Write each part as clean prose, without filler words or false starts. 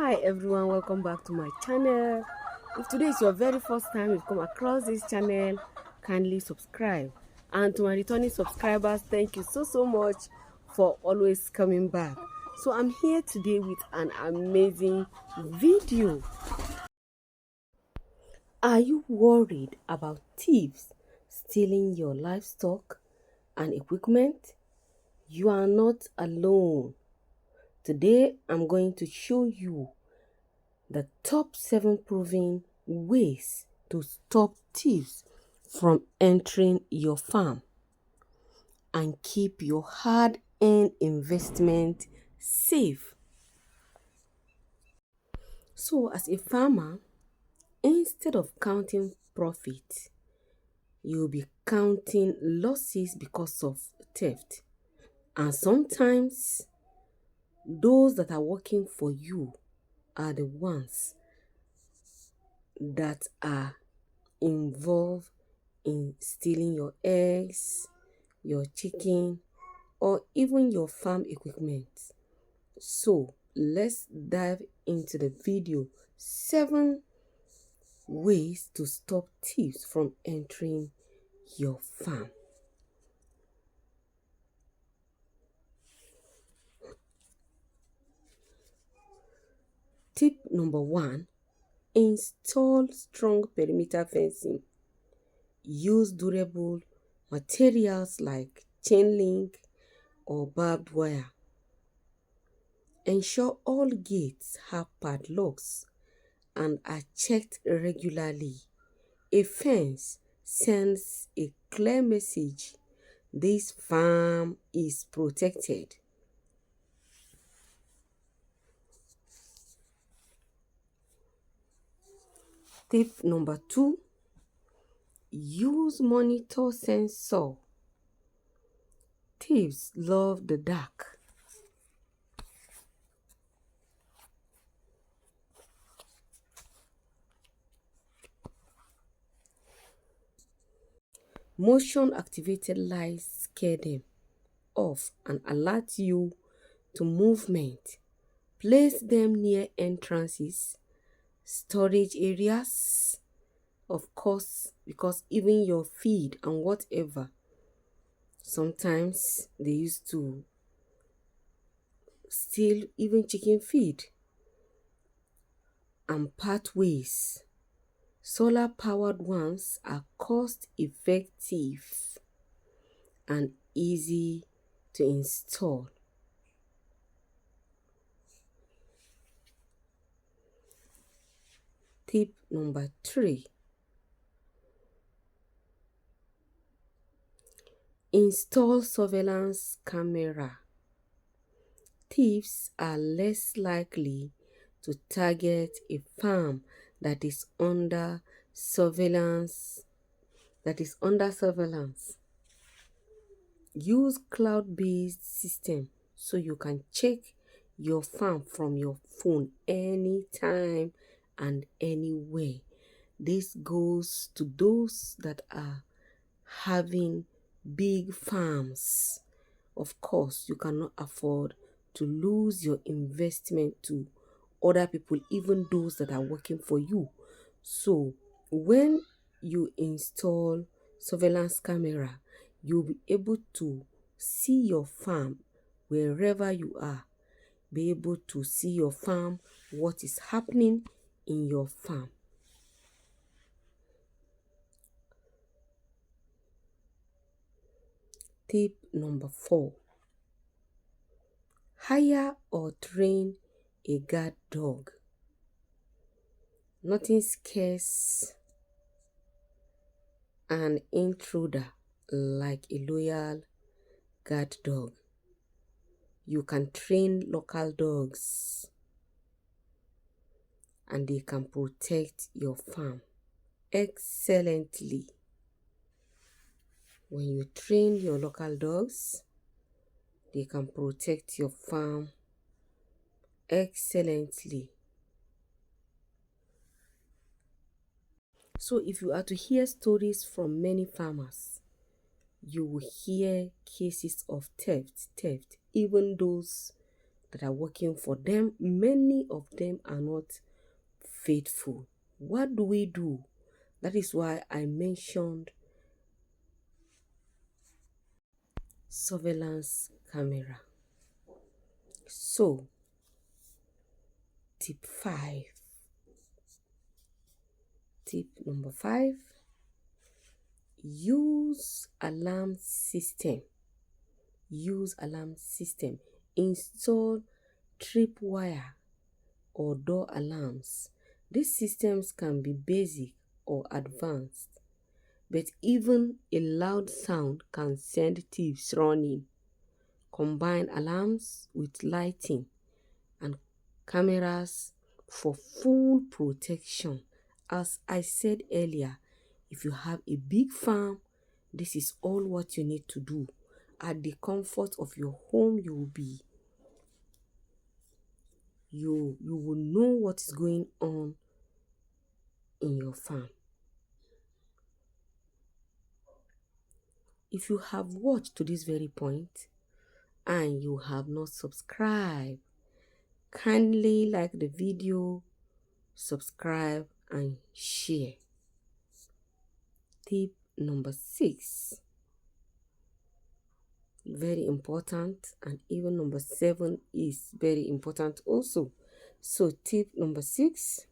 Hi everyone, welcome back to my channel. If today is your very first time you've come across this channel, kindly subscribe. And to my returning subscribers, thank you so much for always coming back. So I'm here today with an amazing video. Are you worried about thieves stealing your livestock and equipment? You are not alone. Today I'm going to show you the top 7 proven ways to stop thieves from entering your farm and keep your hard-earned investment safe. So as a farmer, instead of counting profit, you'll be counting losses because of theft. And sometimes those that are working for you are the ones that are involved in stealing your eggs, your chicken, or even your farm equipment. So let's dive into the video. 7 ways to stop thieves from entering your farm. Tip number 1, install strong perimeter fencing. Use durable materials like chain link or barbed wire. Ensure all gates have padlocks and are checked regularly. A fence sends a clear message: this farm is protected. Tip number 2, use monitor sensor. Thieves love the dark. Motion activated lights scare them off and alert you to movement. Place them near entrances, storage areas, of course, because even your feed and whatever, sometimes they used to steal even chicken feed. And pathways. Solar powered ones are cost effective and easy to install. Tip number 3, install surveillance camera. Thieves are less likely to target a farm that is under surveillance. Use cloud-based system so you can check your farm from your phone anytime and anywhere. This goes to those that are having big farms. Of course, you cannot afford to lose your investment to other people, even those that are working for you. So when you install surveillance camera, you'll be able to see your farm wherever you are. Be able to see your farm, what is happening in your farm. Tip number 4, hire or train a guard dog. Nothing scares an intruder like a loyal guard dog. You can train local dogs and they can protect your farm excellently. When you train your local dogs, they can protect your farm excellently. So if you are to hear stories from many farmers, you will hear cases of theft, even those that are working for them. Many of them are not faithful. What do we do? That is why I mentioned surveillance camera. So, tip 5. Tip number 5. Use alarm system. Use alarm system. Install tripwire or door alarms. These systems can be basic or advanced, but even a loud sound can send thieves running. Combine alarms with lighting and cameras for full protection. As I said earlier, if you have a big farm, this is all what you need to do. At the comfort of your home, you will know what is going on in your farm. If you have watched to this very point and you have not subscribed, kindly like the video, subscribe and share. Tip number 6. Very important, and even number 7 is very important also. So tip number 6,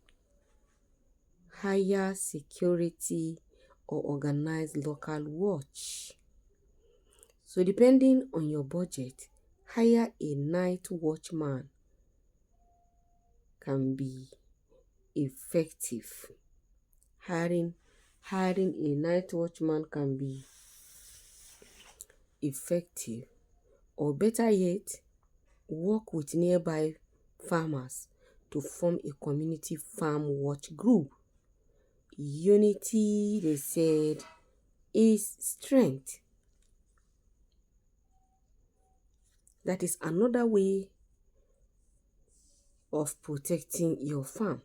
hire security or organize local watch. So depending on your budget, hire a night watchman can be effective. Hiring a night watchman can be effective, or better yet, work with nearby farmers to form a community farm watch group. Unity, they said, is strength. That is another way of protecting your farm.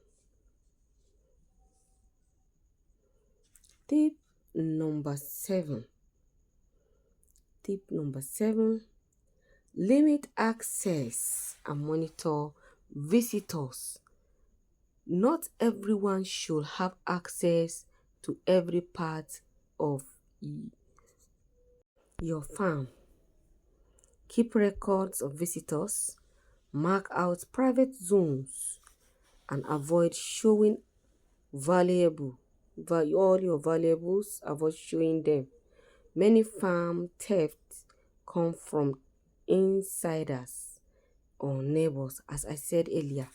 Tip number 7. Tip number 7. Limit access and monitor visitors. Not everyone should have access to every part of your farm. Keep records of visitors, mark out private zones, and avoid showing all your valuables, avoid showing them. Many farm thefts come from insiders or neighbors. As I said earlier,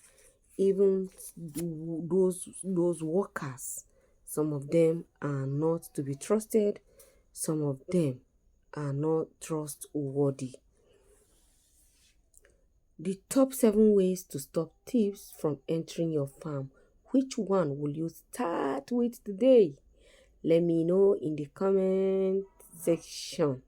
even those workers, some of them are not to be trusted, some of them are not trustworthy. The top 7 ways to stop thieves from entering your farm. Which one will you start with today? Let me know in the comment section.